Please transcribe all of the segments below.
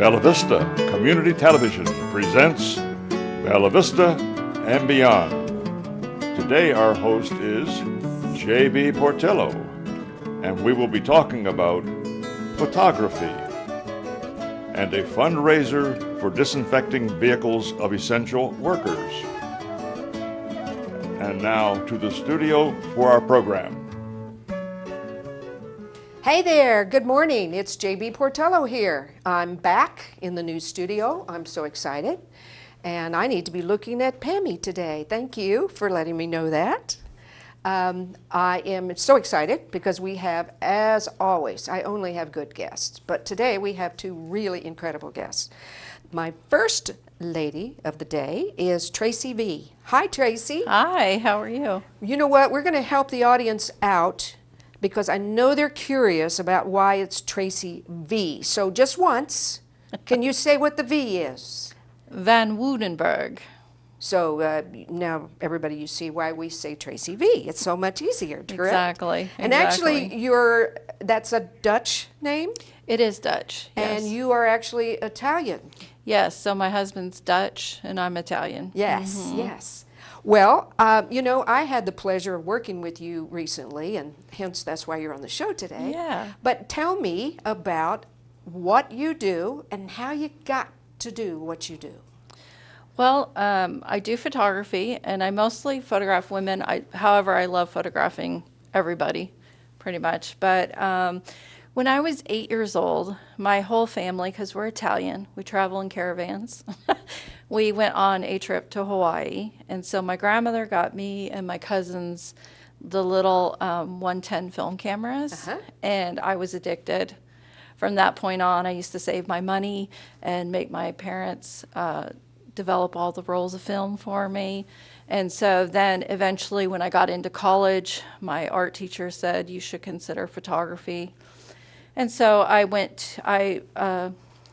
Bella Vista Community Television presents Bella Vista and Beyond. Today our host is JB Portillo, and we will be talking about photography and a fundraiser for disinfecting vehicles of essential workers. And now to the studio for our program. Hey there, good morning. It's JB Portillo here. I'm back in the new studio. I'm so excited. And I need to be looking at Pammy today. Thank you for letting me know that. I am so excited because we have, as always, I only have good guests, but today we have two really incredible guests. My first lady of the day is Tracy V. Hi, Tracy. Hi, how are you? You know what? We're going to help the audience out because I know they're curious about why it's Tracy V. So just once, can you say what the V is? Van Woudenberg. So now everybody, you see why we say Tracy V. It's so much easier, correct? Exactly. And actually, that's a Dutch name? It is Dutch, yes. And you are actually Italian. Yes, so my husband's Dutch and I'm Italian. Yes, yes. Well, you know, I had the pleasure of working with you recently, and hence that's why you're on the show today. Yeah. But tell me about what you do and how you got to do what you do. Well, I do photography, and I mostly photograph women. However, I love photographing everybody, pretty much. But when I was 8 years old, my whole family, because we're Italian, we travel in caravans, we went on a trip to Hawaii. And so my grandmother got me and my cousins the little 110 film cameras, and I was addicted. From that point on, I used to save my money and make my parents develop all the rolls of film for me. And so then eventually when I got into college, my art teacher said, you should consider photography. And so I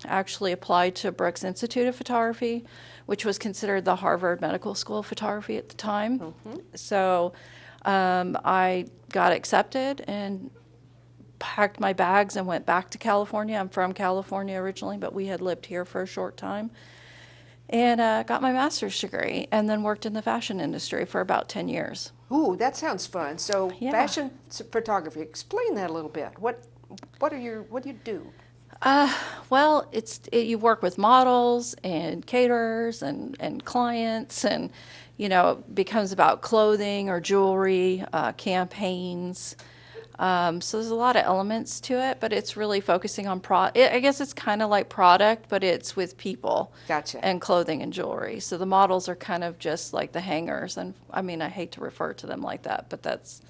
actually applied to Brooks Institute of Photography, which was considered the Harvard Medical School of Photography at the time. So I got accepted and packed my bags and went back to California. I'm from California originally, but we had lived here for a short time. And got my master's degree and then worked in the fashion industry for about 10 years. Ooh, that sounds fun. So Yeah. fashion photography, explain that a little bit. What do you do? Well, you work with models and caterers and clients, and it becomes about clothing or jewelry, campaigns. So there's a lot of elements to it, but it's really focusing on I guess it's kind of like product, but it's with people. Gotcha. And clothing and jewelry. So the models are kind of just like the hangers, and I mean, I hate to refer to them like that, but that's.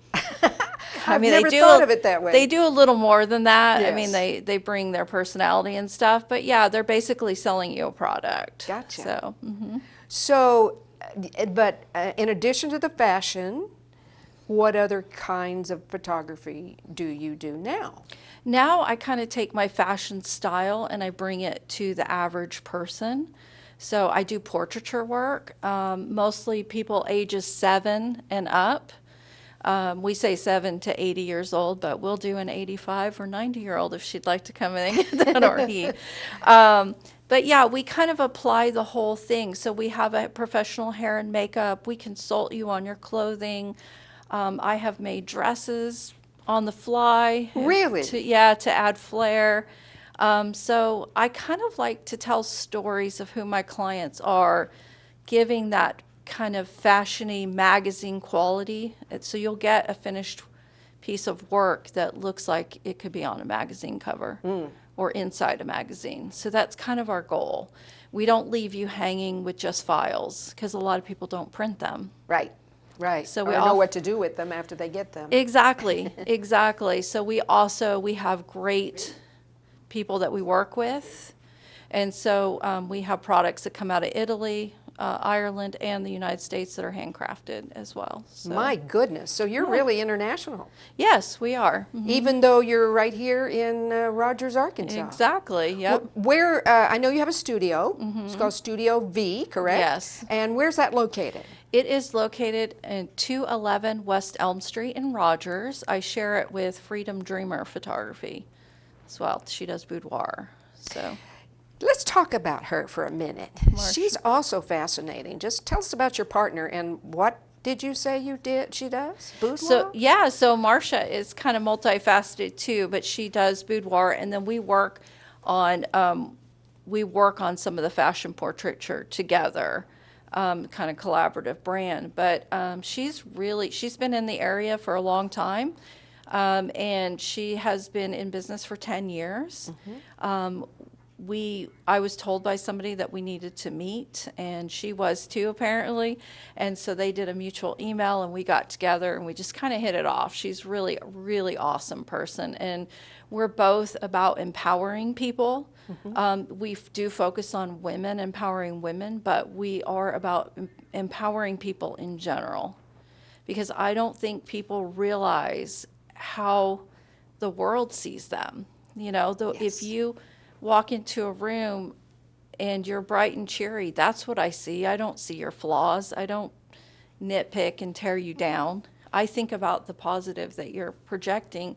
I've never thought of it that way. They do a little more than that. Yes. I mean, they bring their personality and stuff, but yeah, they're basically selling you a product. Gotcha. So. So, but in addition to the fashion, what other kinds of photography do you do now? Now I kind of take my fashion style and I bring it to the average person. So I do portraiture work, mostly people ages 7 and up. We say 7 to 80 years old, but we'll do an 85 or 90-year-old if she'd like to come in and get that, or he. But yeah, we kind of apply the whole thing. So we have a professional hair and makeup. We consult you on your clothing. I have made dresses on the fly. Really? To add flair. So I kind of like to tell stories of who my clients are, giving that kind of fashiony magazine quality. So you'll get a finished piece of work that looks like it could be on a magazine cover or inside a magazine. So that's kind of our goal. We don't leave you hanging with just files because a lot of people don't print them. Right. Right. So we we know what to do with them after they get them. Exactly. Exactly. So we have great people that we work with. And so we have products that come out of Italy, Ireland, and the United States that are handcrafted as well. So. My goodness. So you're really international. Yes, we are. Even though you're right here in Rogers, Arkansas. Exactly, yep. Where, I know you have a studio. It's called Studio V, correct? Yes. And where's that located? It is located in 211 West Elm Street in Rogers. I share it with Freedom Dreamer Photography as well. She does boudoir. So Let's talk about her for a minute. Marcia. She's also fascinating. Just tell us about your partner and what did you say she does? Boudoir? So Marcia is kind of multifaceted too, but she does boudoir, and then we work on some of the fashion portraiture together, kind of collaborative brand. But she's been in the area for a long time, and she has been in business for 10 years. I was told by somebody that we needed to meet, and she was too, apparently. And so they did a mutual email, and we got together, and we just kind of hit it off. She's really, a really awesome person, and we're both about empowering people. We do focus on women, empowering women, but we are about empowering people in general, because I don't think people realize how the world sees them. If you walk into a room and you're bright and cheery, that's what I see. I don't see your flaws. I don't nitpick and tear you down. I think about the positive that you're projecting.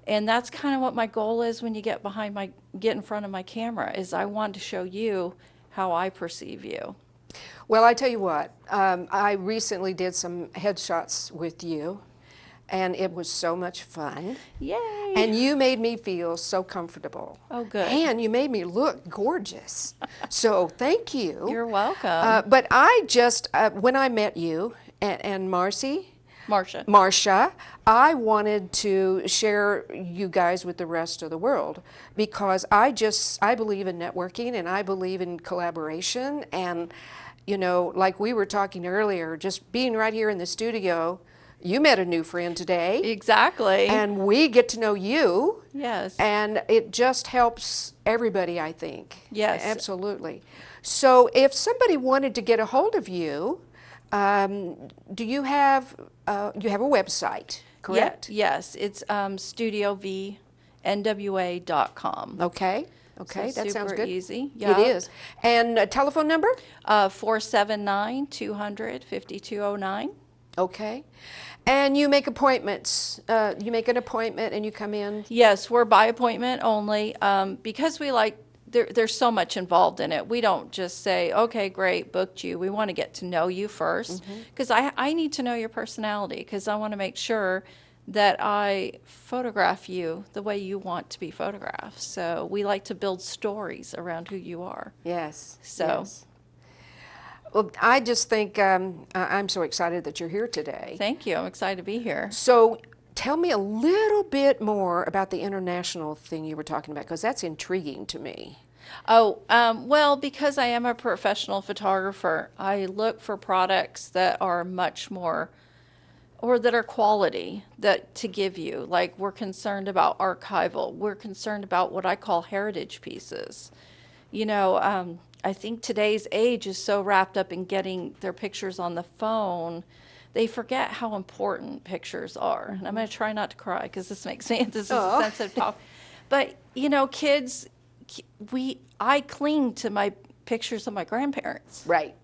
And that's kind of what my goal is when you get in front of my camera, is I want to show you how I perceive you. Well, I tell you what, I recently did some headshots with you, and it was so much fun. Yay! And you made me feel so comfortable. Oh, good. And you made me look gorgeous. So thank you. You're welcome. But I just, when I met you and Marcia, I wanted to share you guys with the rest of the world, because I believe in networking, and I believe in collaboration. And, like we were talking earlier, just being right here in the studio, you met a new friend today. Exactly. And we get to know you. Yes. And it just helps everybody, I think. Yes. Absolutely. So if somebody wanted to get a hold of you, do you have a website, correct? Yes. It's studiovnwa.com. Okay. So That sounds super good. easy. Yeah. It is. And a telephone number? 479-200-5209. Okay. And you make appointments. You make an appointment and you come in? Yes, we're by appointment only, because there's so much involved in it. We don't just say, okay, great, booked you. We want to get to know you first, because I need to know your personality, because I want to make sure that I photograph you the way you want to be photographed. So we like to build stories around who you are. Yes. So. Yes. Well, I just think I'm so excited that you're here today. Thank you. I'm excited to be here. So tell me a little bit more about the international thing you were talking about, because that's intriguing to me. Well, because I am a professional photographer, I look for products that are much more, or that are quality, that to give you. Like, we're concerned about archival. We're concerned about what I call heritage pieces. I think today's age is so wrapped up in getting their pictures on the phone, they forget how important pictures are. And I'm going to try not to cry, because this is a sensitive talk. But, kids, I cling to my pictures of my grandparents. Right.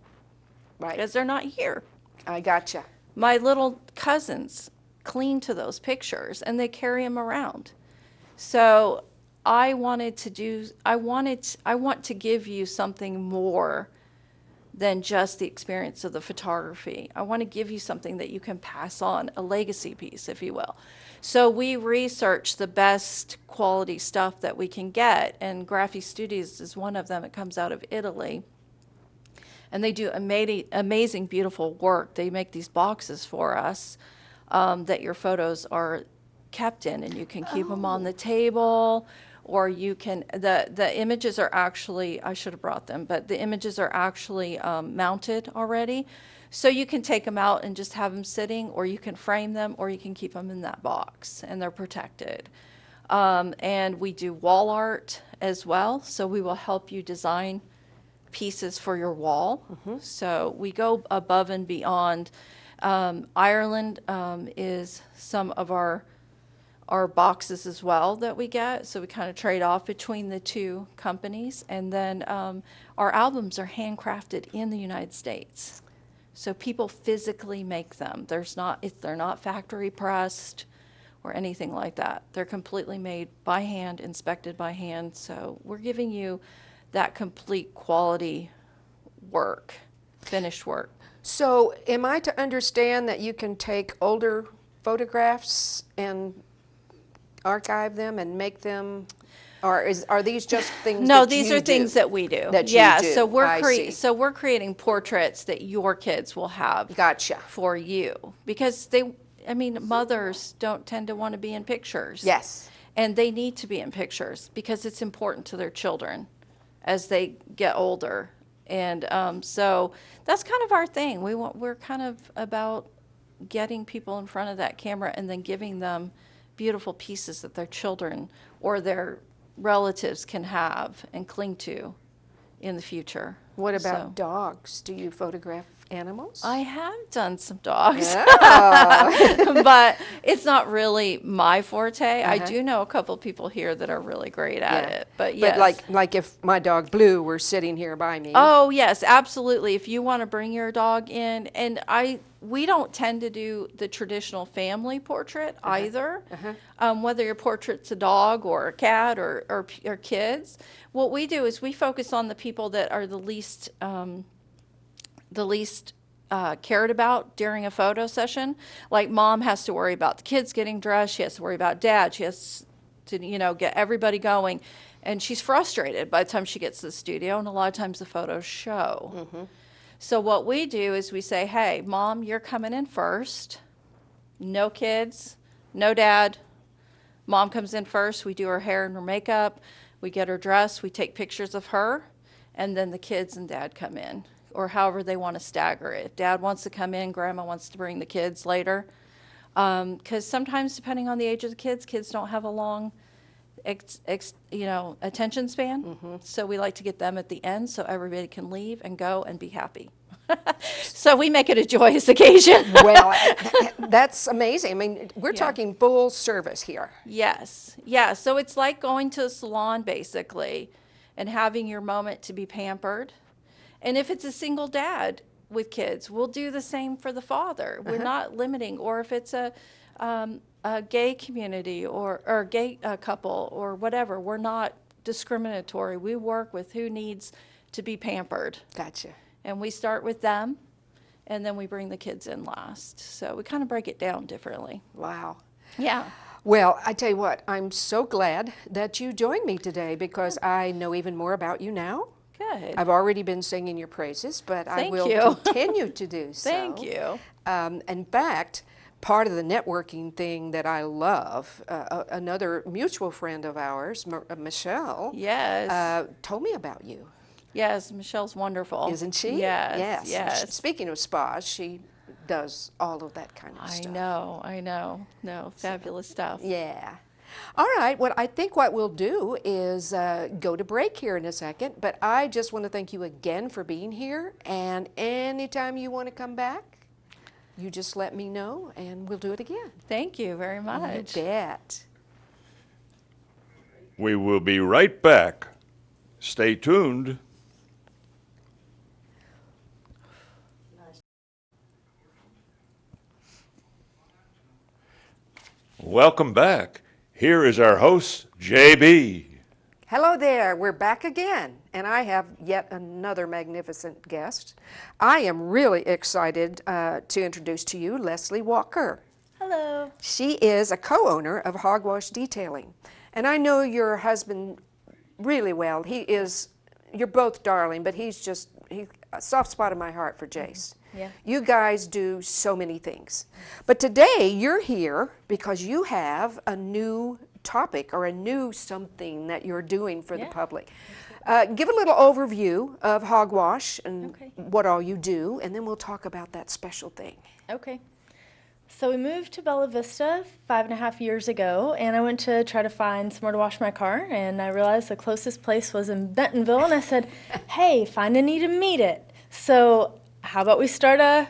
Because they're not here. I gotcha. My little cousins cling to those pictures, and they carry them around. So I want to give you something more than just the experience of the photography. I want to give you something that you can pass on, a legacy piece, if you will. So we research the best quality stuff that we can get, and Graphi Studios is one of them. It comes out of Italy. And they do amazing, beautiful work. They make these boxes for us that your photos are kept in, and you can keep them on the table, or you can, the images are actually, I should have brought them, but the images are actually mounted already. So you can take them out and just have them sitting, or you can frame them, or you can keep them in that box, and they're protected. And we do wall art as well, so we will help you design pieces for your wall. So we go above and beyond. Ireland is some of our boxes as well that we get, so we kind of trade off between the two companies. And then our albums are handcrafted in the United States, so people physically make them. They're not factory pressed or anything like that. They're completely made by hand, inspected by hand. So we're giving you that complete quality work, finished work. So am I to understand that you can take older photographs and archive them and make them, or are these just things No, that these you are do? things that we do. That you yeah, do. so I see. so we're creating portraits that your kids will have Gotcha. for you, because mothers don't tend to want to be in pictures. Yes. And they need to be in pictures because it's important to their children as they get older. And so that's kind of our thing. We're kind of about getting people in front of that camera and then giving them beautiful pieces that their children or their relatives can have and cling to in the future. What about So, dogs? Do you photograph animals? I have done some dogs, Oh. but it's not really my forte. I Uh-huh. do know a couple of people here that are really great at Yeah. it. But yes. But like if my dog Blue were sitting here by me. Oh, yes, absolutely. If you want to bring your dog in, and we don't tend to do the traditional family portrait either, whether your portrait's a dog or a cat or kids. What we do is we focus on the people that are the least cared about during a photo session. Like mom has to worry about the kids getting dressed. She has to worry about dad. She has to, get everybody going. And she's frustrated by the time she gets to the studio, and a lot of times the photos show. So what we do is we say, hey, mom, you're coming in first. No kids, no dad. Mom comes in first. We do her hair and her makeup. We get her dressed. We take pictures of her. And then the kids and dad come in, or however they want to stagger it. If dad wants to come in, grandma wants to bring the kids later. Because sometimes, depending on the age of the kids don't have a long attention span. So we like to get them at the end so everybody can leave and go and be happy. So we make it a joyous occasion. Well, that's amazing. I mean, we're talking full service here. Yes. Yeah. So it's like going to a salon basically and having your moment to be pampered. And if it's a single dad with kids, we'll do the same for the father. We're not limiting. Or if it's a gay community or a gay couple or whatever, we're not discriminatory. We work with who needs to be pampered. Gotcha. And we start with them, and then we bring the kids in last. So we kind of break it down differently. Wow. Yeah. Well, I tell you what, I'm so glad that you joined me today because I know even more about you now. Good. I've already been singing your praises, but I Thank will you. continue to do so. Thank you. In fact, part of the networking thing that I love, another mutual friend of ours, Michelle, Yes. told me about you. Yes, Michelle's wonderful. Isn't she? Yes. Yes. Speaking of spas, she does all of that kind of I stuff. know. No, fabulous stuff. Yeah. All right. Well, I think what we'll do is go to break here in a second, but I just want to thank you again for being here. And anytime you want to come back, you just let me know and we'll do it again. Thank you very much. You bet. We will be right back. Stay tuned. Welcome back. Here is our host, JB. Hello there. We're back again, and I have yet another magnificent guest. I am really excited to introduce to you Leslie Walker. Hello. She is a co-owner of Hogwash Detailing, and I know your husband really well. You're both darling, but he's a soft spot in my heart for Jace. Yeah. You guys do so many things. But today you're here because you have a new topic or a new something that you're doing for the public. Give a little overview of Hogwash and what all you do, and then we'll talk about that special thing. Okay. So we moved to Bella Vista 5.5 years ago, and I went to try to find somewhere to wash my car, and I realized the closest place was in Bentonville, and I said, hey, find a need to meet it. So how about we start a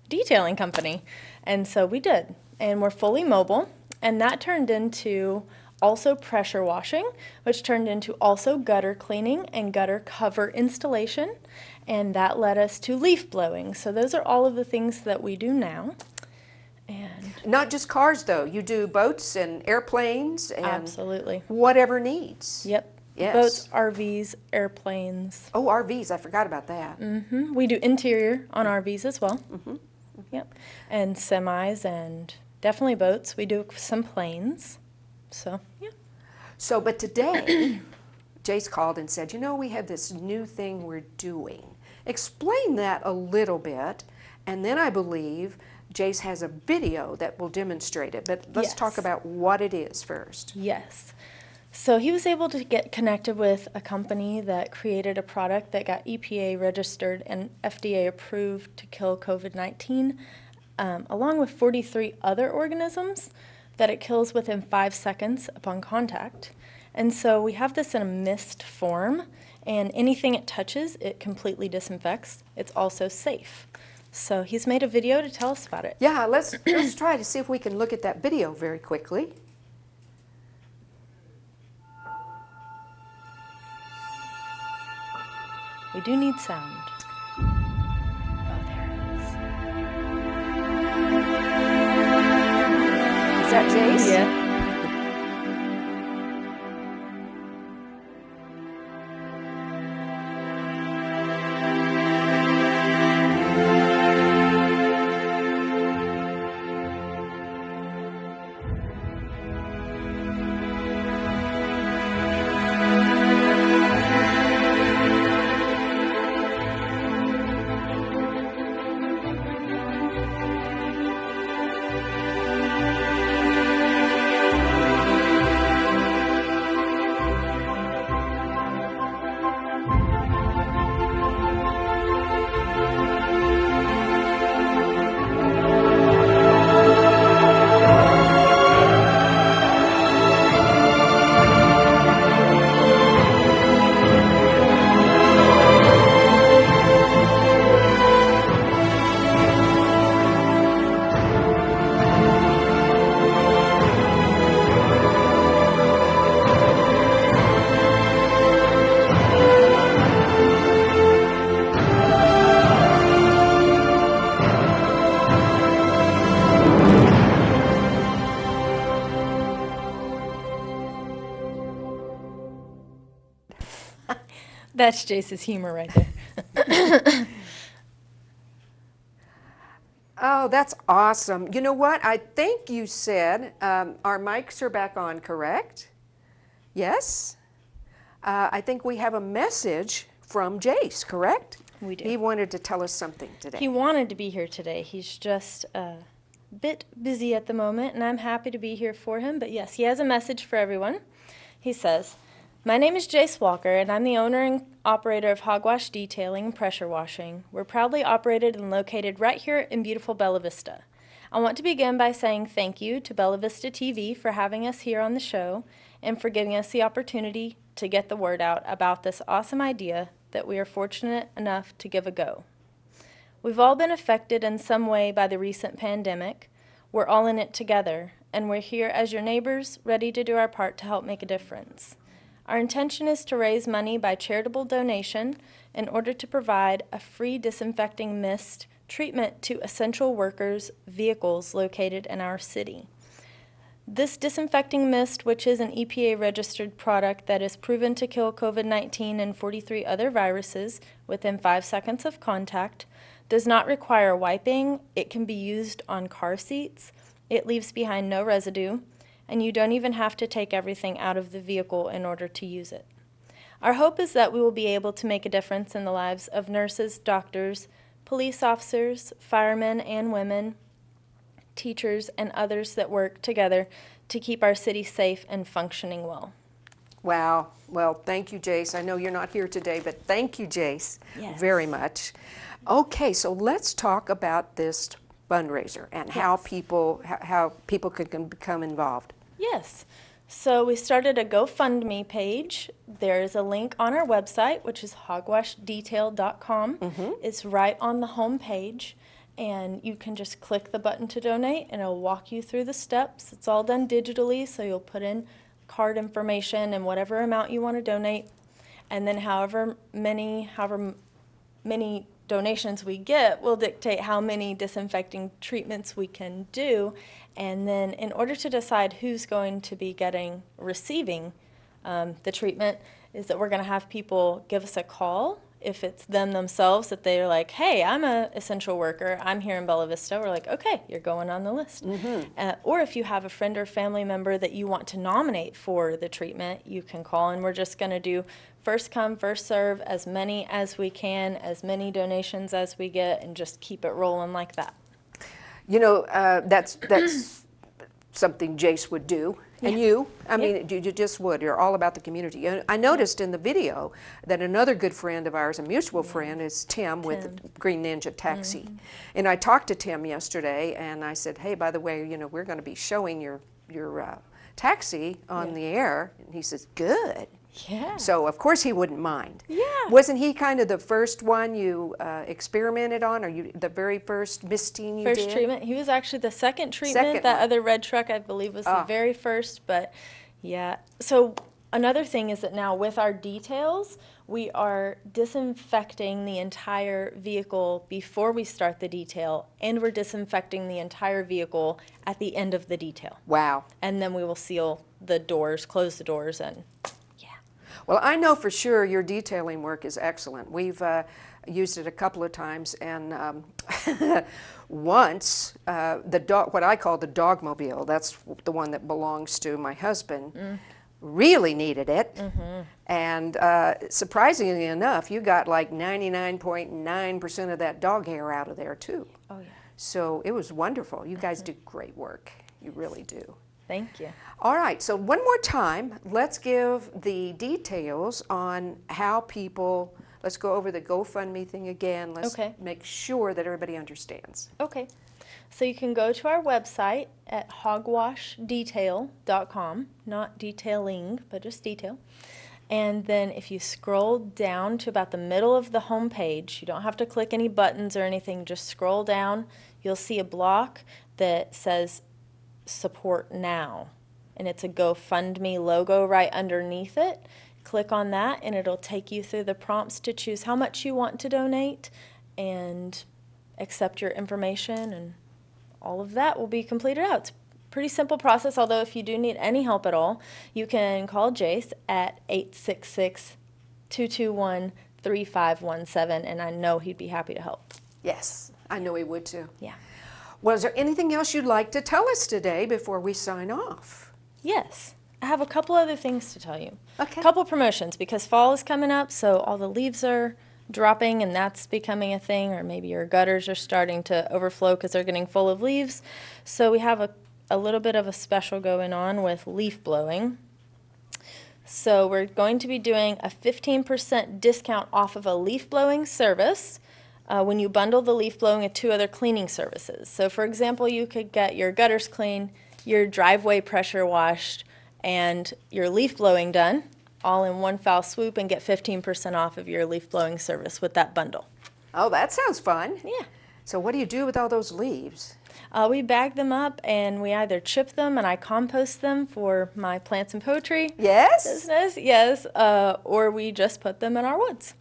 detailing company? And so we did, and we're fully mobile, and that turned into also pressure washing, which turned into also gutter cleaning and gutter cover installation, and that led us to leaf blowing. So those are all of the things that we do now. And Not just cars, though. You do boats and airplanes and absolutely. whatever needs. Yep. Yes. Boats, RVs, airplanes. Oh, RVs, I forgot about that. We do interior on RVs as well. Yep. And semis and definitely boats. We do some planes. So, yeah. So, but today, Jace called and said, you know, we have this new thing we're doing. Explain that a little bit, and then I believe Jace has a video that will demonstrate it. But let's Yes. talk about what it is first. Yes. So he was able to get connected with a company that created a product that got EPA registered and FDA approved to kill COVID-19, along with 43 other organisms that it kills within 5 seconds upon contact. And so we have this in a mist form, and anything it touches, it completely disinfects. It's also safe. So he's made a video to tell us about it. Yeah, let's try to see if we can look at that video very quickly. We do need sound. Oh, there it is. Is that Jace? Yeah. That's Jace's humor right there. Oh, that's awesome. You know what? I think you said our mics are back on, correct? Yes? I think we have a message from Jace, correct? We do. He wanted to tell us something today. He wanted to be here today. He's just a bit busy at the moment, and I'm happy to be here for him. But yes, he has a message for everyone. He says, "My name is Jace Walker, and I'm the owner and operator of Hogwash Detailing and Pressure Washing. We're proudly operated and located right here in beautiful Bella Vista. I want to begin by saying thank you to Bella Vista TV for having us here on the show and for giving us the opportunity to get the word out about this awesome idea that we are fortunate enough to give a go. We've all been affected in some way by the recent pandemic. We're all in it together, and we're here as your neighbors, ready to do our part to help make a difference. Our intention is to raise money by charitable donation in order to provide a free disinfecting mist treatment to essential workers' vehicles located in our city. This disinfecting mist, which is an EPA-registered product that is proven to kill COVID-19 and 43 other viruses within 5 seconds of contact, does not require wiping. It can be used on car seats. It leaves behind no residue, and you don't even have to take everything out of the vehicle in order to use it. Our hope is that we will be able to make a difference in the lives of nurses, doctors, police officers, firemen and women, teachers, and others that work together to keep our city safe and functioning well." Wow. Well, thank you, Jace. I know you're not here today, but thank you, Jace, Yes. very much. Okay, so let's talk about this fundraiser and how people can become involved. Yes. So we started a GoFundMe page. There's a link on our website, which is hogwashdetail.com. It's right on the home page, and you can just click the button to donate, and it'll walk you through the steps. It's all done digitally, so you'll put in card information and whatever amount you want to donate, and then however many donations we get will dictate how many disinfecting treatments we can do. And then in order to decide who's going to be receiving The treatment is that we're going to have people give us a call. If it's them themselves that they're like, hey, I'm an essential worker, I'm here in Bella Vista, we're like, okay, you're going on the list. Or if you have a friend or family member that you want to nominate for the treatment, you can call, and we're just going to do first come, first serve, as many as we can, as many donations as we get, and just keep it rolling like that. You know, that's something Jace would do. And you, I mean, you just would. You're all about the community. And I noticed in the video that another good friend of ours, a mutual friend, is Tim with Green Ninja Taxi. And I talked to Tim yesterday, and I said, hey, by the way, you know, we're going to be showing your taxi on the air. And he says, good. Yeah. So, of course, he wouldn't mind. Yeah. Wasn't he kind of the first one you experimented on, or the very first misting you did? First treatment. He was actually the second treatment. That other red truck, I believe, was the very first. But, yeah. So, another thing is that now with our details, we are disinfecting the entire vehicle before we start the detail, and we're disinfecting the entire vehicle at the end of the detail. Wow. And then we will seal the doors, close the doors, and... Well, I know for sure your detailing work is excellent. We've used it a couple of times, and once the dog, what I call the dogmobile, that's the one that belongs to my husband, really needed it. And surprisingly enough, you got like 99.9% of that dog hair out of there too. Oh, yeah. So it was wonderful. You guys do great work. You really do. Thank you. All right, so one more time, let's give the details on how people, let's go over the GoFundMe thing again. Let's make sure that everybody understands. Okay. So you can go to our website at hogwashdetail.com, not detailing, but just detail. And then if you scroll down to about the middle of the home page, you don't have to click any buttons or anything, just scroll down, you'll see a block that says Support Now, and it's a GoFundMe logo right underneath it. Click on that and it'll take you through the prompts to choose how much you want to donate and accept your information, and all of that will be completed out. It's a pretty simple process, although if you do need any help at all, you can call Jace at 866-221-3517, and I know he'd be happy to help. Yes, I know he would too. Yeah. Well, is there anything else you'd like to tell us today before we sign off? Yes. I have a couple other things to tell you. Okay. A couple promotions, because fall is coming up, so all the leaves are dropping and that's becoming a thing, or maybe your gutters are starting to overflow because they're getting full of leaves. So we have a little bit of a special going on with leaf blowing. So we're going to be doing a 15% discount off of a leaf blowing service when you bundle the leaf blowing with 2 other cleaning services. So for example, you could get your gutters cleaned, your driveway pressure washed, and your leaf blowing done all in one foul swoop, and get 15% off of your leaf blowing service with that bundle. Oh, that sounds fun. Yeah. So what do you do with all those leaves? We bag them up and we either chip them and I compost them for my plants and poetry business, yes, or we just put them in our woods.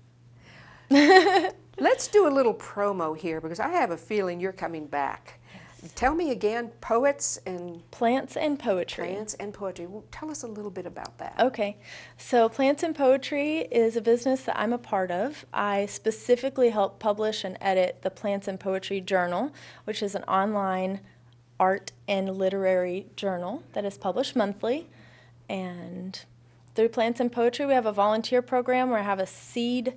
Let's do a little promo here, because I have a feeling you're coming back. Yes. Tell me again, Plants and Poetry. Plants and Poetry. Well, tell us a little bit about that. Okay. So Plants and Poetry is a business that I'm a part of. I specifically help publish and edit the Plants and Poetry Journal, which is an online art and literary journal that is published monthly. And through Plants and Poetry, we have a volunteer program where I have a seed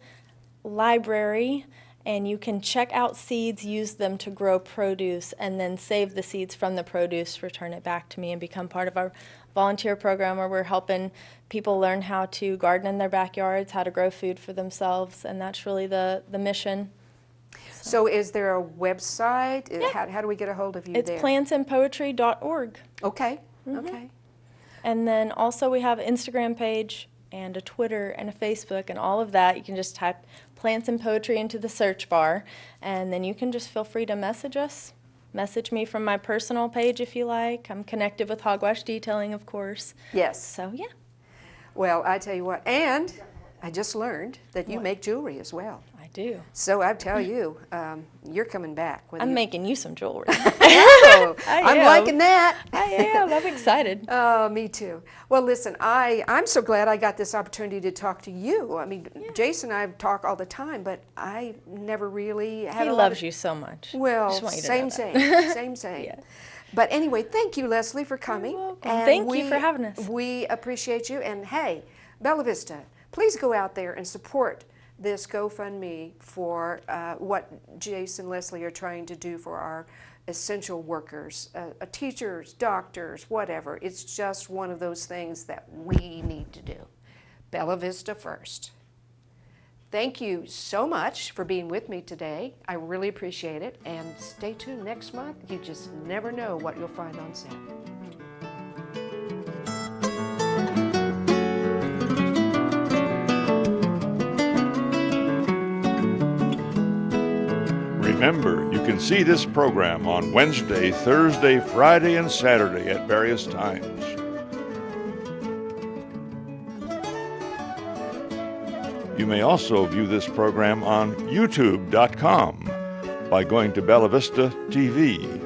library, and you can check out seeds, use them to grow produce, and then save the seeds from the produce, return it back to me, and become part of our volunteer program where we're helping people learn how to garden in their backyards, how to grow food for themselves, and that's really the mission. So is there a website? Yeah. How do we get a hold of you there? It's plantsandpoetry.org. Okay, okay. And then also we have an Instagram page and a Twitter and a Facebook and all of that. You can just type Plants and Poetry into the search bar, and then you can just feel free to message us. Message me from my personal page if you like. I'm connected with Hogwash Detailing, of course. Yes. So, yeah. Well, I tell you what, and I just learned that you make jewelry as well. I do. So I tell you, you're coming back. I'm making you some jewelry. Oh, Oh, I'm am. liking that. I am. I'm excited. Oh, me too. Well, listen, I'm so glad I got this opportunity to talk to you. I mean, Jason and I talk all the time, but I never really had He a lot loves of, you so much. Well, Just want you to know same, that. same. Yeah. But anyway, thank you, Leslie, for coming. welcome. And Thank you for having us. We appreciate you. And hey, Bella Vista, please go out there and support this GoFundMe for what Jason and Leslie are trying to do for our essential workers, teachers, doctors, whatever. It's just one of those things that we need to do. Bella Vista first. Thank you so much for being with me today. I really appreciate it. And stay tuned next month. You just never know what you'll find on set. Remember, you can see this program on Wednesday, Thursday, Friday, and Saturday at various times. You may also view this program on YouTube.com by going to Bella Vista TV.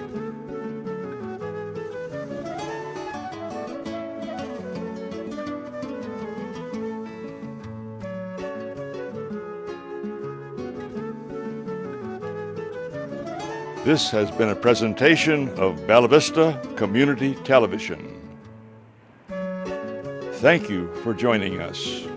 This has been a presentation of Bella Vista Community Television. Thank you for joining us.